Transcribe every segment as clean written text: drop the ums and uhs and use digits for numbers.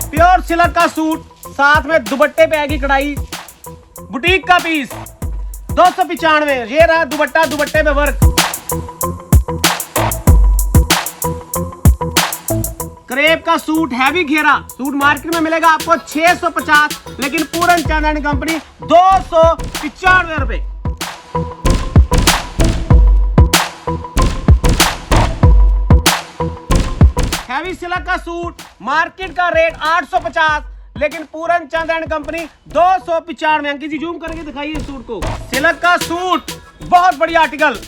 Pure silk का suit, साथ में दुपट्टे पे आएगी कढ़ाई, बुटीक का पीस 295। ये रहा दुपट्टा, दुपट्टे पे वर्क, क्रेप का सूट, हैवी घेरा सूट मार्केट में मिलेगा आपको 650, लेकिन पूरन चांदनी कंपनी 295 रुपए। हैवी सिल्क का सूट मार्केट का रेट 850, लेकिन पूरन चांदनी कंपनी 295। अंकित जी जूम करके दिखाइए सूट को। सिल्क का सूट बहुत बढ़िया आर्टिकल,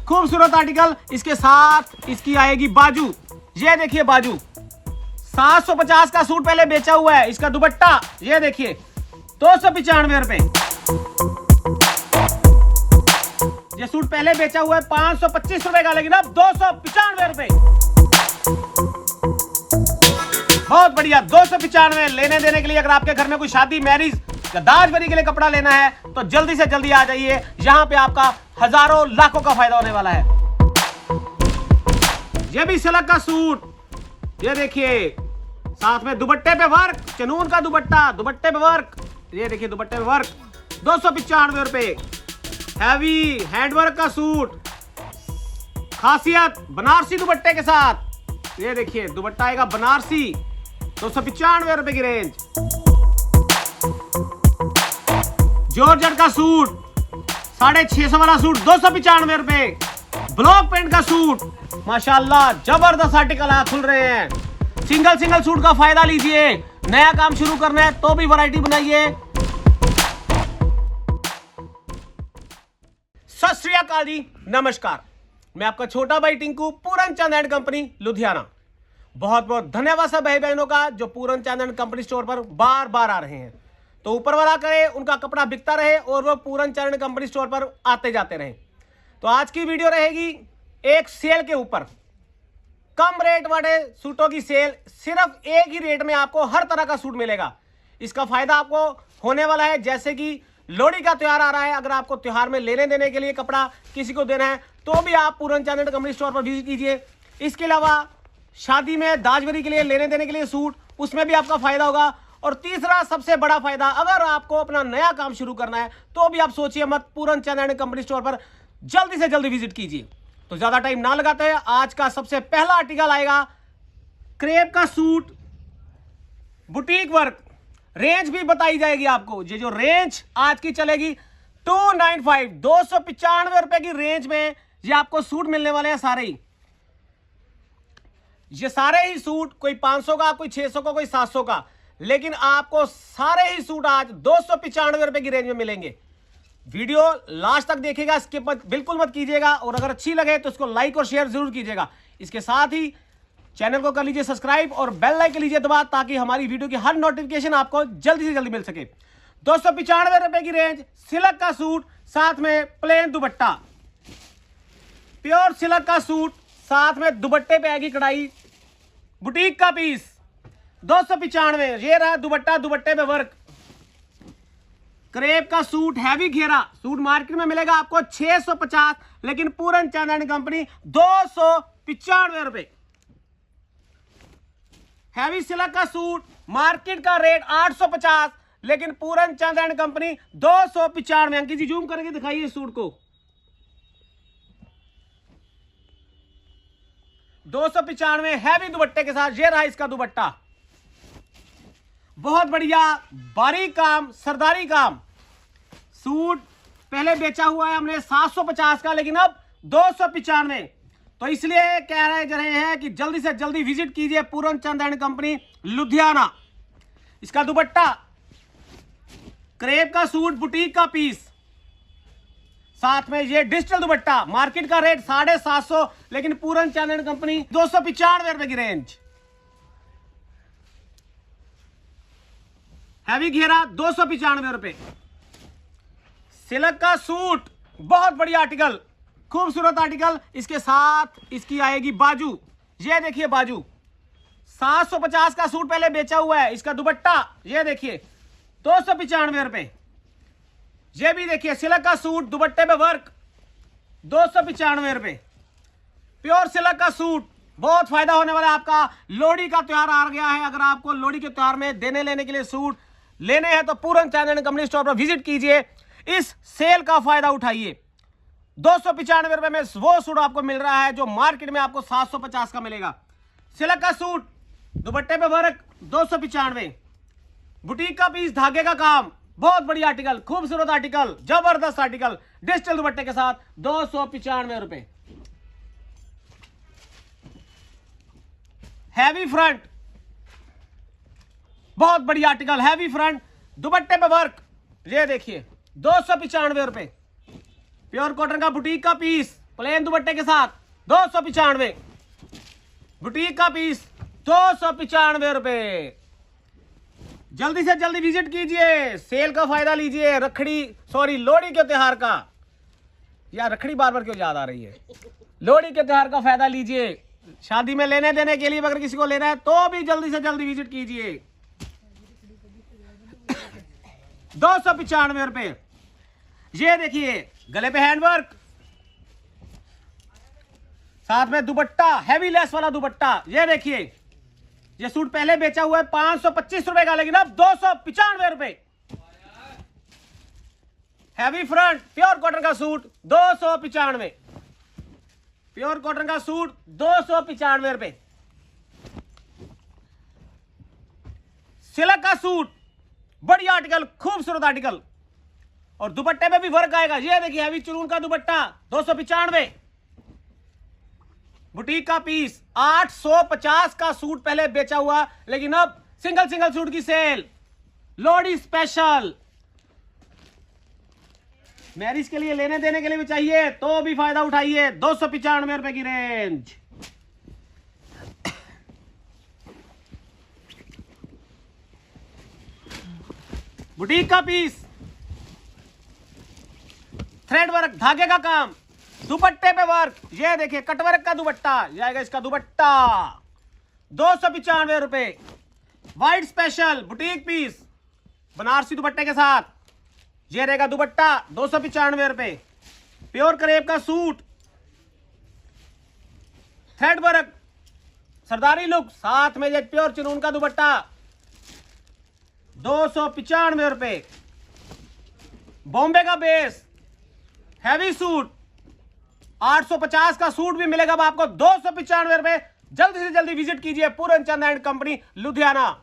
खूबसूरत आर्टिकल। इसके साथ इसकी आएगी बाजू, ये देखिए बाजू। 750 का सूट पहले बेचा हुआ है। इसका दुपट्टा ये देखिए 295 रुपए। ये सूट पहले बेचा हुआ है 525 रुपए का, लेकिन अब 295 रुपए। बहुत बढ़िया, 295। लेने देने के लिए अगर आपके घर में कोई शादी, मैरिज या दाजबरी के लिए कपड़ा लेना है तो जल्दी से जल्दी आ जाइए। यहां पे आपका हजारों लाखों का फायदा होने वाला है। ये भी सिल्क का सूट, ये देखिए, साथ में दुपट्टे पे वर्क, चनून का दुपट्टा, दुपट्टे पे वर्क, ये देखिए दुपट्टे पे वर्क 295 रुपए। हैवी हैंडवर्क का सूट, खासियत बनारसी दुपट्टे के साथ, ये देखिए दुपट्टा आएगा बनारसी 295 रुपए की रेंज। जॉर्जेट का सूट 650 वाला सूट 295 रुपए। ब्लॉक प्रिंट का सूट, माशाल्लाह जबरदस्त आर्टिकल खुल रहे हैं। सिंगल सूट का फायदा लीजिए। नया काम शुरू करना है तो भी वैरायटी बनाइए। सत श्री अकाल जी, नमस्कार। मैं आपका छोटा भाई टिंकू, पूरन चांदनी कंपनी लुधियाना। बहुत बहुत धन्यवाद सब भाई बहनों का जो पूरन चांदनी कंपनी स्टोर पर बार बार आ रहे हैं। तो ऊपर वाला करे उनका कपड़ा बिकता रहे और वो पूरन चांदनी कंपनी स्टोर पर आते जाते रहे। तो आज की वीडियो रहेगी एक सेल के ऊपर, कम रेट वाले सूटों की सेल। सिर्फ एक ही रेट में आपको हर तरह का सूट मिलेगा। इसका फायदा आपको होने वाला है, जैसे कि लोहड़ी का त्योहार आ रहा है। अगर आपको त्योहार में लेने देने के लिए कपड़ा किसी को देना है तो भी आप पूरन चांदनी कंपनी स्टोर पर विजिट कीजिए। इसके अलावा शादी में, दाजबरी के लिए लेने देने के लिए सूट, उसमें भी आपका फायदा होगा। और तीसरा सबसे बड़ा फायदा, अगर आपको अपना नया काम शुरू करना है तो भी आप सोचिए मत, पूरन चांदनी कंपनी स्टोर पर जल्दी से जल्दी विजिट कीजिए। तो ज्यादा टाइम ना लगाते हैं, आज का सबसे पहला आर्टिकल आएगा क्रेप का सूट, बुटीक वर्क। रेंज भी बताई जाएगी आपको। ये जो रेंज आज की चलेगी 295, 295 रुपए की रेंज में ये आपको सूट मिलने वाले हैं सारे ही। ये सारे ही सूट, कोई 500 का, कोई 600 का, कोई 700 का, लेकिन आपको सारे ही सूट आज 295 रुपए की रेंज में मिलेंगे। वीडियो लास्ट तक देखिएगा, स्किप बिल्कुल मत कीजिएगा। और अगर अच्छी लगे तो इसको लाइक और शेयर जरूर कीजिएगा। इसके साथ ही चैनल को कर लीजिए सब्सक्राइब और बेल आइकन लीजिए दबा, ताकि हमारी वीडियो की हर नोटिफिकेशन आपको जल्दी से जल्दी मिल सके। 295 रुपए की रेंज, सिल्क का सूट, साथ में प्लेन दुपट्टा, प्योर सिल्क का सूट, साथ में दुपट्टे पे आएगी कढ़ाई, बुटीक का पीस 295। ये रहा दुपट्टा, दुपट्टे पे वर्क, क्रेप का सूट, हैवी घेरा सूट मार्केट में मिलेगा आपको 650, लेकिन पूरन चांदनी कंपनी 295 रुपए। हैवी सिल्क का सूट मार्केट का रेट 850, लेकिन पूरन चांदनी कंपनी 295। अंकित जी जूम करके दिखाइए सूट को। 295 हैवी दुपट्टे के साथ। ये रहा इसका दुपट्टा, बहुत बढ़िया बारीक काम, सरदारी काम। सूट पहले बेचा हुआ है हमने 750 का, लेकिन अब 295। तो इसलिए कह रहे हैं कि जल्दी से जल्दी विजिट कीजिए पूरन चांदनी कंपनी लुधियाना। इसका दुपट्टा, क्रेप का सूट, बुटीक का पीस, साथ में ये डिजिटल दुपट्टा। मार्केट का रेट 750, लेकिन पूरन चांदनी कंपनी 295 रुपए की रेंज। हैवी घेरा 295 रुपए। सिल्क का सूट, बहुत बढ़िया आर्टिकल, खूबसूरत आर्टिकल। इसके साथ इसकी आएगी बाजू, ये देखिए बाजू। 750 का सूट पहले बेचा हुआ है। इसका दुपट्टा ये देखिए 295 रुपए। ये भी देखिए सिल्क का सूट, दुपट्टे पे वर्क 295 रुपए। प्योर सिल्क का सूट, बहुत फायदा होने वाला है आपका। लोहड़ी का त्योहार आ गया है, अगर आपको लोहड़ी के त्योहार में देने लेने के लिए सूट लेने हैं तो पूरन चांदन कंपनी स्टोर पर विजिट कीजिए, इस सेल का फायदा उठाइए। 295 रुपए में वो सूट आपको मिल रहा है जो मार्केट में आपको 750 का मिलेगा। सिल्क का सूट, दुपट्टे पे वर्क, 295। बुटीक का पीस, धागे का काम, बहुत बढ़िया आर्टिकल, खूबसूरत आर्टिकल, जबरदस्त आर्टिकल, डिजिटल दुपट्टे के साथ 295 रुपए। हैवी फ्रंट, बहुत बढ़िया आर्टिकल, हैवी फ्रंट, दुपट्टे पे वर्क, ये देखिए 295 रुपए। प्योर कॉटन का बुटीक का पीस, प्लेन दुपट्टे के साथ 295। बुटीक का पीस 295 रुपए। जल्दी से जल्दी विजिट कीजिए, सेल का फायदा लीजिए। लोहड़ी के त्योहार का, यार रखड़ी बार बार क्यों याद आ रही है, लोहड़ी के त्योहार का फायदा लीजिए। शादी में लेने देने के लिए अगर किसी को लेना है तो भी जल्दी से जल्दी विजिट कीजिए। 295 रुपए। ये देखिए गले पे हैंडवर्क, साथ में दुपट्टा, हैवी लेस वाला दुपट्टा। ये देखिए, ये सूट पहले बेचा हुआ है 525 रुपए का, लेकिन अब 295 रुपए। हैवी फ्रंट, प्योर कॉटन का सूट 295। प्योर कॉटन का सूट 295 रुपए। सिल्क का सूट, बढ़िया आर्टिकल, खूबसूरत आर्टिकल, और दुपट्टे पे भी वर्क आएगा। ये देखिए हैवी चुनून का दुपट्टा 295। बुटीक का पीस, 850 का सूट पहले बेचा हुआ, लेकिन अब सिंगल सूट की सेल, लोहड़ी स्पेशल। मैरिज के लिए लेने देने के लिए भी चाहिए तो भी फायदा उठाइए। 295 रुपए की रेंज। बुटीक का पीस, थ्रेड वर्क, धागे का काम, दुपट्टे पे वर्क। ये देखिए कटवर्क का दुपट्टा जाएगा, इसका दुपट्टा 295 रुपए। White special boutique piece, Banarasi दुपट्टे के साथ, ये रहेगा दुपट्टा 295 रुपए। प्योर करेब का सूट, थ्रेड वर्क, सरदारी लुक, साथ में ये प्योर चुनून का दुपट्टा 295 रुपए। बॉम्बे का बेस, हैवी सूट, 850 का सूट भी मिलेगा अब आपको 295 रुपए। जल्दी से जल्दी विजिट कीजिए पूरन चंद एंड कंपनी लुधियाना।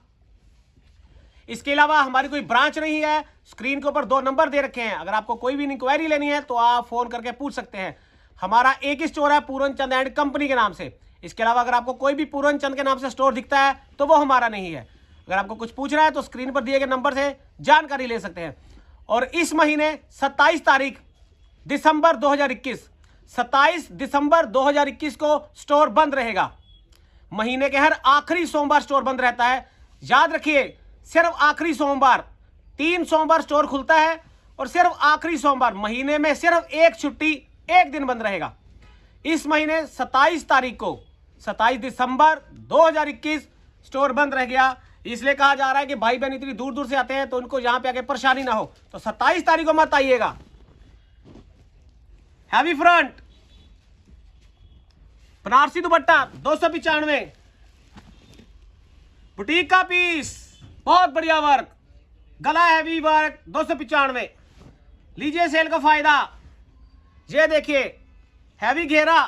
इसके अलावा हमारी कोई ब्रांच नहीं है। स्क्रीन के ऊपर 2 नंबर दे रखे हैं, अगर आपको कोई भी इंक्वायरी लेनी है तो आप फोन करके पूछ सकते हैं। हमारा एक ही स्टोर है पूरन चंद एंड कंपनी के नाम से। इसके अलावा अगर आपको कोई भी पूरन चंद के नाम से स्टोर दिखता है तो वो हमारा नहीं है। अगर आपको कुछ पूछना है तो स्क्रीन पर दिए गए नंबर से जानकारी ले सकते हैं। और इस महीने 27 तारीख दिसंबर 2021, 27 दिसंबर 2021 को स्टोर बंद रहेगा। महीने के हर आखिरी सोमवार स्टोर बंद रहता है, याद रखिए। सिर्फ आखिरी सोमवार, 3 सोमवार स्टोर खुलता है और सिर्फ आखिरी सोमवार, महीने में सिर्फ एक छुट्टी, एक दिन बंद रहेगा। इस महीने 27 तारीख को, 27 दिसंबर 2021 स्टोर बंद रह गया। इसलिए कहा जा रहा है कि भाई बहन इतनी दूर दूर से आते हैं तो उनको यहां पे आके परेशानी ना हो, तो 27 तारीख को मत आइएगा। हैवी फ्रंट, बनारसी दुपट्टा 295। बुटीक का पीस, बहुत बढ़िया वर्क, गला हैवी वर्क 295। लीजिए सेल का फायदा। ये देखिए हैवी घेरा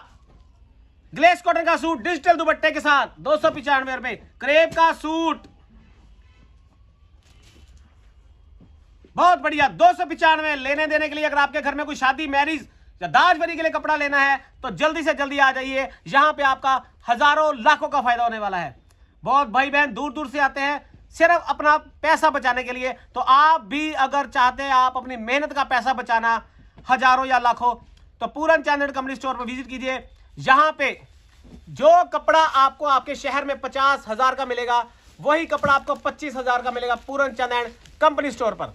ग्लेस कॉटन का सूट डिजिटल दुपट्टे के साथ 295 रुपए। क्रेप का सूट बहुत बढ़िया 295। लेने देने के लिए अगर आपके घर में कोई शादी, मैरिज या दाजबरी के लिए कपड़ा लेना है तो जल्दी से जल्दी आ जाइए। यहां पे आपका हजारों लाखों का फायदा होने वाला है। बहुत भाई बहन दूर दूर से आते हैं सिर्फ अपना पैसा बचाने के लिए, तो आप भी अगर चाहते हैं आप अपनी मेहनत का पैसा बचाना हजारों या लाखों, तो पूरन चंद एंड कंपनी स्टोर पर विजिट कीजिए। यहां पे जो कपड़ा आपको आपके शहर में 50,000 का मिलेगा वही कपड़ा आपको 25,000 का मिलेगा पूरन चंद एंड कंपनी स्टोर पर।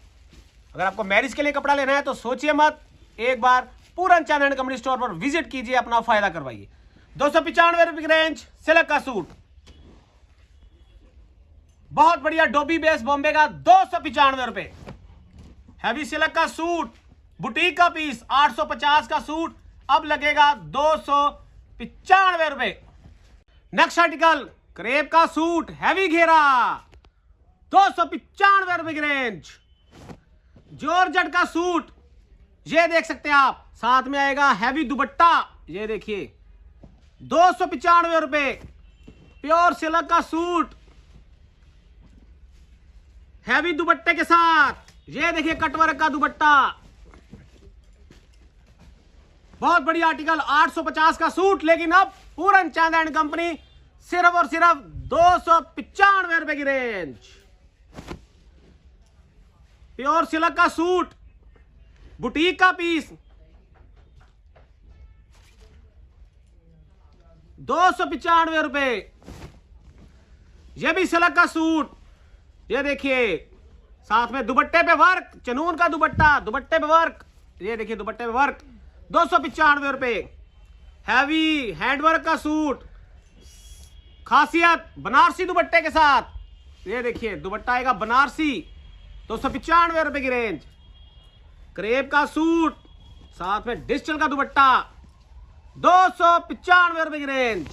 अगर आपको मैरिज के लिए कपड़ा लेना है तो सोचिए मत, एक बार पूरन चंद एंड कंपनी स्टोर पर विजिट कीजिए, अपना फायदा करवाइए। 295 रुपए की रेंज, सिल्क का सूट, बहुत बढ़िया डोबी बेस बॉम्बे का 295 रुपए। हैवी सिल्क का सूट, बुटीक का पीस 850 का सूट अब लगेगा 295 रुपए। नेक्स्ट आर्टिकल क्रेप का सूट हैवी घेरा 295 रुपए की रेंज। जॉर्जेट का सूट ये देख सकते हैं आप, साथ में आएगा हैवी दुपट्टा, ये देखिए 295 रुपए। प्योर सिल्क का सूट हैवी दुपट्टे के साथ, ये देखिए कटवर्क का दुपट्टा, बहुत बड़ी आर्टिकल 850 का सूट। लेकिन अब पूरन चांद एंड कंपनी सिर्फ और सिर्फ 295 रुपए की रेंज। प्योर सिल्क का सूट, बुटीक का पीस 295 रुपए। यह भी सिल्क का सूट, ये देखिए साथ में दुपट्टे पे वर्क, चनून का दुपट्टा, दुपट्टे पे वर्क, ये देखिए दुपट्टे पे वर्क 295 रुपए। हैवी हैंडवर्क का सूट, खासियत बनारसी दुपट्टे के साथ, ये देखिए दुपट्टा आएगा बनारसी 295 रुपए की रेंज। क्रेप का सूट साथ में डिजिटल का दुपट्टा 295 रुपए की रेंज।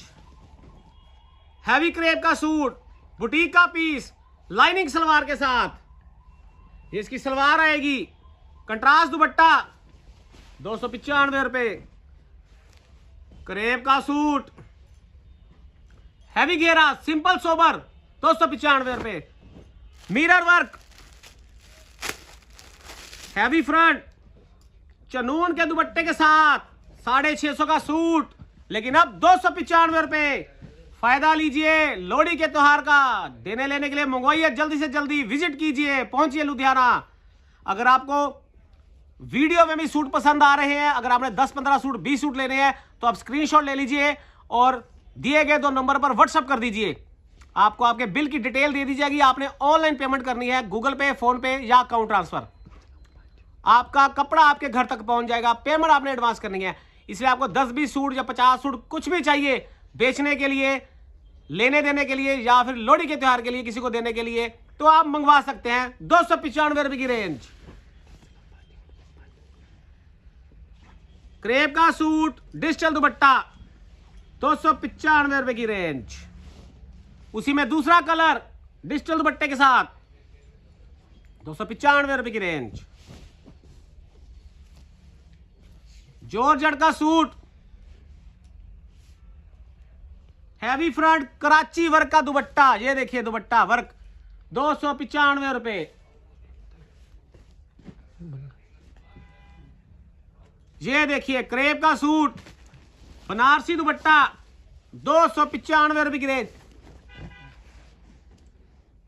हैवी क्रेप का सूट, बुटीक का पीस, लाइनिंग सलवार के साथ, ये इसकी सलवार आएगी, कंट्रास्ट दुपट्टा 295 रुपए। क्रेप का सूट हैवी घेरा सिंपल सोबर 295 रुपए। मिरर वर्क हैवी फ्रंट चनून के दुपट्टे के साथ 650 का सूट, लेकिन अब 295 रुपए। फायदा लीजिए लोहड़ी के त्योहार का, देने लेने के लिए मंगवाइए जल्दी से जल्दी, विजिट कीजिए, पहुंचिए लुधियाना। अगर आपको वीडियो में भी सूट पसंद आ रहे हैं, अगर आपने 10-15 सूट 20 सूट लेने हैं तो आप स्क्रीनशॉट ले लीजिए और दिए गए 2 नंबर पर व्हाट्सएप कर दीजिए। आपको आपके बिल की डिटेल दे दी जाएगी, आपने ऑनलाइन पेमेंट करनी है, गूगल पे, फोन पे या अकाउंट ट्रांसफर। आपका कपड़ा आपके घर तक पहुंच जाएगा, पेमेंट आपने एडवांस करनी है। इसलिए आपको 10-20 सूट या 50 सूट कुछ भी चाहिए बेचने के लिए, लेने देने के लिए या फिर लोहड़ी के त्योहार के लिए किसी को देने के लिए, तो आप मंगवा सकते हैं 295 रुपए की रेंज। क्रेप का सूट डिजिटल दुपट्टा 295 रुपए की रेंज। उसी में दूसरा कलर डिजिटल दुपट्टे के साथ 295 रुपए की रेंज। जॉर्जेट का suit heavy front Karachi work का दुपट्टा, ये देखिए दुपट्टा वर्क 295 रुपए। ये देखिए क्रेप का सूट बनारसी दुपट्टा 295 रुपए की रेंज।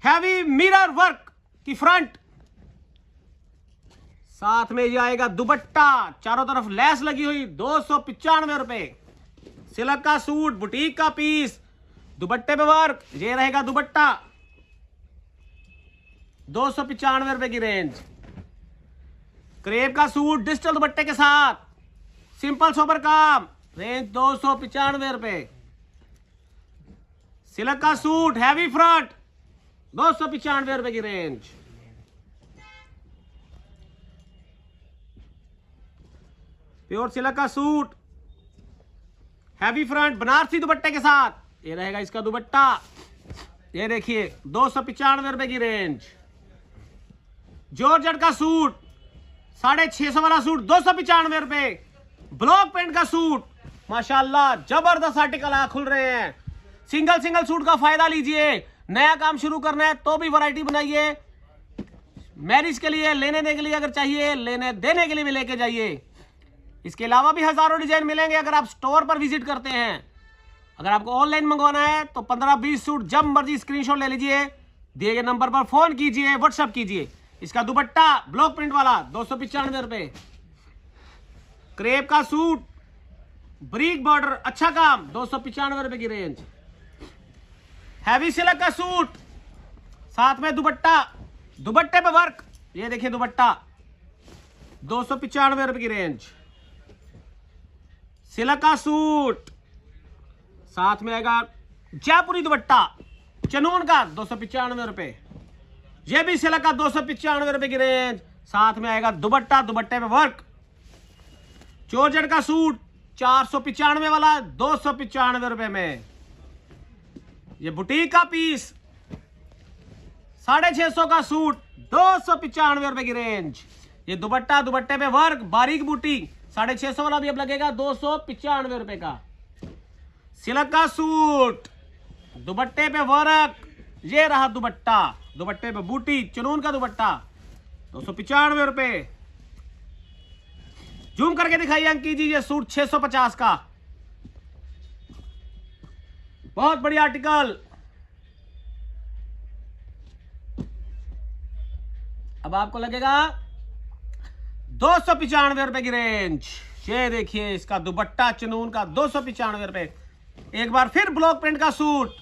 हैवी मिरर वर्क की फ्रंट, साथ में ये आएगा दुपट्टा, चारों तरफ लेस लगी हुई 295 रुपए। सिल्क का सूट, बुटीक का पीस, दुपट्टे पे वर्क, ये रहेगा दुपट्टा 295 रुपए की रेंज। क्रेप का सूट डिजिटल दुपट्टे के साथ सिंपल सोबर काम, रेंज 295 रुपए। सिल्क का सूट हैवी फ्रंट 295 रुपए की रेंज। प्योर सिल्क का सूट हैवी फ्रंट बनारसी दुपट्टे के साथ, ये रहेगा इसका दुपट्टा, ये देखिए 295 रुपए की रेंज। जॉर्जेट का सूट 650 वाला सूट 295 रुपए। ब्लॉक प्रिंट का सूट माशाल्लाह जबरदस्त आर्टिकल आ खुल रहे हैं। सिंगल सूट का फायदा लीजिए, नया काम शुरू करना है तो भी वैरायटी बनाइए, मैरिज के लिए, लेने देने के लिए अगर चाहिए, लेने देने के लिए भी लेके जाइए। इसके अलावा भी हजारों डिजाइन मिलेंगे अगर आप स्टोर पर विजिट करते हैं। अगर आपको ऑनलाइन मंगवाना है तो 15-20 सूट जब मर्जी स्क्रीनशॉट ले लीजिए, दिए गए नंबर पर फोन कीजिए, व्हाट्सएप कीजिए। इसका दुपट्टा ब्लॉक प्रिंट वाला 295 रुपए। क्रेप का सूट ब्रीक बॉर्डर अच्छा काम 295 रुपए की रेंज। हैवी सिल्क का सूट साथ में दुपट्टा, दुपट्टे पे वर्क, ये देखिए दुपट्टा 295 रुपए की रेंज। सिल्क का सूट साथ में आएगा जयपुरी दुपट्टा चनून का 295 रुपए। यह भी सिल्क का 295 रुपए की रेंज, साथ में आएगा दुपट्टा, दुपट्टे पे वर्क। जॉर्जेट का सूट 495 वाला 295 रुपए में। ये बुटीक का पीस 650 का सूट 295 रुपए की रेंज। ये दुपट्टा, दुपट्टे पे वर्क, बारीक बूटी 650 वाला भी अब लगेगा 295 रुपए का। सिल्क का सूट, दुपट्टे पे वर्क, ये रहा दुपट्टा, दुपट्टे पे बूटी, चुनून का दुपट्टा 295 रुपए। जूम करके दिखाइए अंकी जी, ये सूट 650 का, बहुत बढ़िया आर्टिकल। अब आपको लगेगा 295 रुपए की रेंज। ये देखिए इसका दुपट्टा चुनून का 295 रुपए। एक बार फिर ब्लॉक प्रिंट का सूट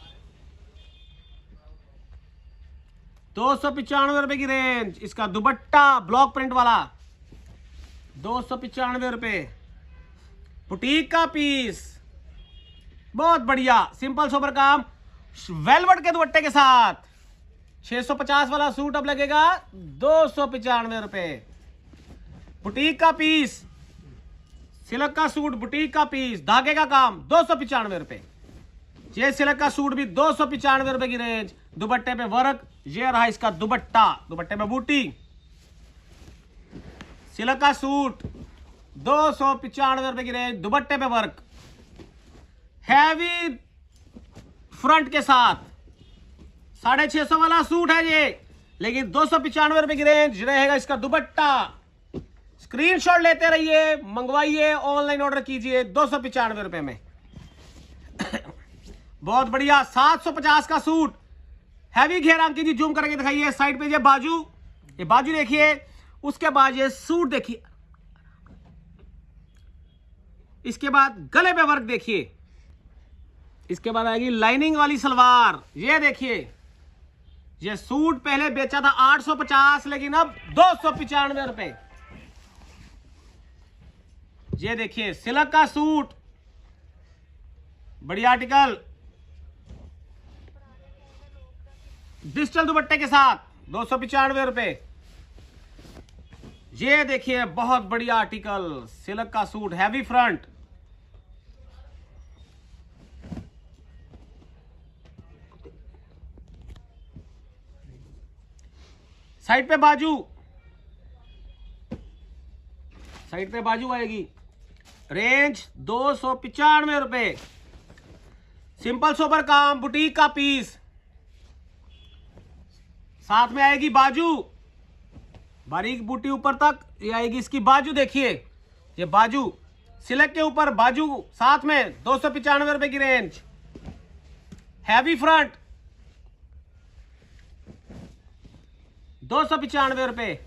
295 रुपए की रेंज। इसका दुपट्टा ब्लॉक प्रिंट वाला 295 रुपए। बुटीक का पीस बहुत बढ़िया, सिंपल सोबर काम, वेलवेट के दुपट्टे के साथ 650 वाला सूट अब लगेगा 295 रुपए। बुटीक का पीस, सिल्क का सूट, बुटीक का पीस, धागे का काम 295 रुपए। ये सिल्क का सूट भी 295 रुपए की रेंज। दुपट्टे पे वर्क, ये रहा इसका दुपट्टा, दुपट्टे पे बूटी। सिल्क का सूट 295 रुपए की रेंज, दुपट्टे पे वर्क, हैवी फ्रंट के साथ। 650 वाला सूट है ये, लेकिन 295 रुपए की रेंज रहेगा इसका दुपट्टा। स्क्रीनशॉट लेते रहिए, मंगवाइए, ऑनलाइन ऑर्डर कीजिए 295 रुपए में। बहुत बढ़िया 750 का सूट, हैवी घेरा अंकित जी जूम करके दिखाइए। साइड पे ये बाजू देखिए, उसके बाद ये सूट देखिए, इसके बाद गले पे वर्क देखिए, इसके बाद आएगी लाइनिंग वाली सलवार। ये देखिए, ये सूट पहले बेचा था 850, लेकिन अब 295 रुपए। ये देखिए सिल्क का सूट, बढ़िया आर्टिकल, डिजिटल दुपट्टे के साथ 295 रुपए। ये देखिए बहुत बढ़िया आर्टिकल, सिल्क का सूट, हैवी फ्रंट, साइड पे बाजू आएगी। रेंज 295 रुपए। सिंपल सोबर काम, बुटीक का पीस, साथ में आएगी बाजू, बारीक बूटी ऊपर तक ये आएगी इसकी बाजू। देखिए ये बाजू, सिल्क के ऊपर बाजू साथ में 295 रुपए की रेंज। हैवी फ्रंट 295 रुपए।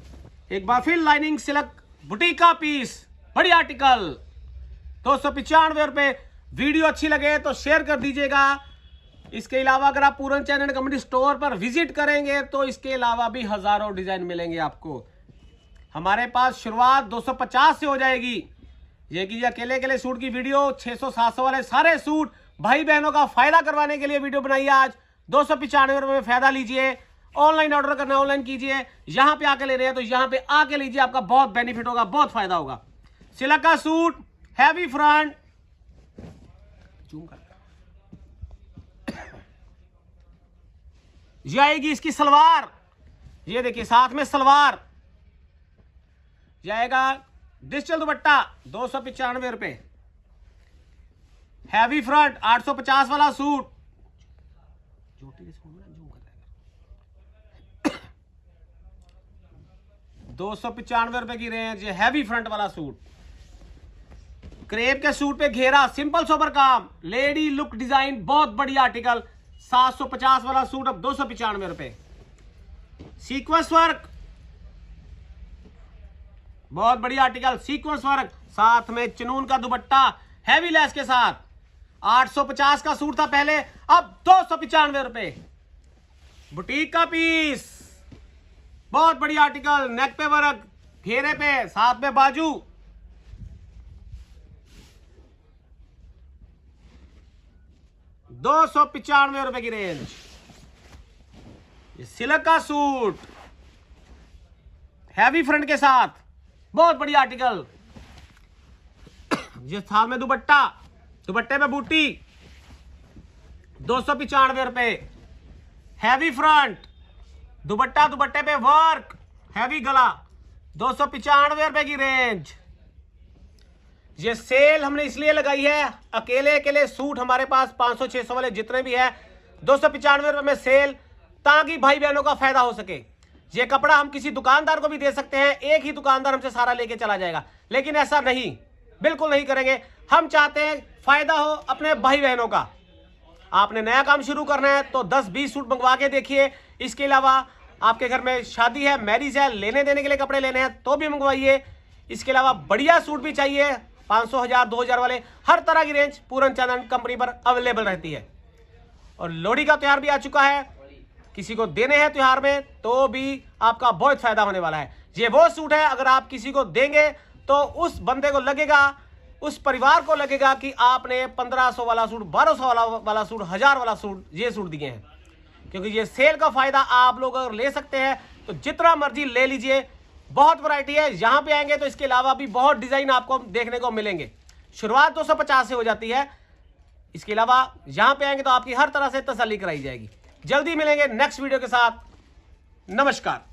एक बार फिर लाइनिंग सिल्क बुटीक का पीस, बड़ी आर्टिकल 295 रुपए। वीडियो अच्छी लगे तो शेयर कर दीजिएगा। इसके अलावा अगर आप पूरन चैनल कंपनी स्टोर पर विजिट करेंगे तो इसके अलावा भी हजारों डिजाइन मिलेंगे आपको। हमारे पास शुरुआत 250 से हो जाएगी। ये कि अकेले सूट की वीडियो 600-700 वाले सारे सूट भाई बहनों का फायदा करवाने के लिए वीडियो बनाई। आज 295 रुपए में फायदा लीजिए। ऑनलाइन ऑर्डर करना ऑनलाइन कीजिए, यहां पे आके ले रहे हैं तो यहां पे आके लीजिए, आपका बहुत बेनिफिट होगा, बहुत फायदा होगा। सिल्क का सूट, हैवी फ्रंट, ये आएगी इसकी सलवार। ये देखिए साथ में सलवार जाएगा। डिजिटल दुपट्टा 295 रुपए। हैवी फ्रंट 850 वाला सूट, 295 रुपए की रेंज। हैवी फ्रंट वाला सूट, क्रेप के सूट पे घेरा, सिंपल सोबर काम, लेडी लुक डिजाइन, बहुत बढ़िया आर्टिकल। 750 वाला सूट अब 295 रुपए। सीक्वेंस वर्क, बहुत बढ़िया आर्टिकल, सीक्वेंस वर्क, साथ में चुनून का दुपट्टा हैवी लेस के साथ। 850 का सूट था पहले, अब 295 रुपए। बुटीक का पीस, बहुत बढ़िया आर्टिकल, नेक पे वर्क, घेरे पे, साथ में बाजू। ₹295 की रेंज। ये सिल्क का सूट हैवी फ्रंट के साथ, बहुत बढ़िया आर्टिकल। जिस साथ में दुपट्टा, दुपट्टे पे बूटी, 295 हैवी फ्रंट, दुपट्टा दुपट्टे पे वर्क, हैवी गला, 295 की रेंज। ये सेल हमने इसलिए लगाई है, अकेले अकेले सूट हमारे पास 500-600 वाले जितने भी है 295 में सेल, ताकि भाई बहनों का फायदा हो सके। ये कपड़ा हम किसी दुकानदार को भी दे सकते हैं, एक ही दुकानदार हमसे सारा लेके चला जाएगा, लेकिन ऐसा नहीं, बिल्कुल नहीं करेंगे। हम चाहते हैं फायदा हो अपने भाई बहनों का। आपने नया काम शुरू करना है तो 10-20 सूट मंगवा के देखिए। इसके अलावा आपके घर में शादी है, मैरिज है, लेने देने के लिए कपड़े लेने हैं तो भी मंगवाइए। इसके अलावा बढ़िया सूट भी चाहिए 500, 1000, 2000 वाले, हर तरह की रेंज पूरन चंदन कंपनी पर अवेलेबल रहती है। और लोहड़ी का त्यौहार भी आ चुका है, किसी को देने हैं त्यौहार में तो भी आपका बहुत फायदा होने वाला है। ये वो सूट है, अगर आप किसी को देंगे तो उस बंदे को लगेगा, उस परिवार को लगेगा कि आपने 1500 वाला सूट, 1200 वाला सूट, 1000 वाला सूट, ये सूट दिए हैं। क्योंकि ये सेल का फायदा आप लोग अगर ले सकते हैं तो जितना मर्जी ले लीजिए, बहुत वैरायटी है। यहाँ पे आएंगे तो इसके अलावा भी बहुत डिजाइन आपको देखने को मिलेंगे। शुरुआत 250 से हो जाती है। इसके अलावा यहाँ पे आएंगे तो आपकी हर तरह से तसल्ली कराई जाएगी। जल्दी मिलेंगे नेक्स्ट वीडियो के साथ। नमस्कार।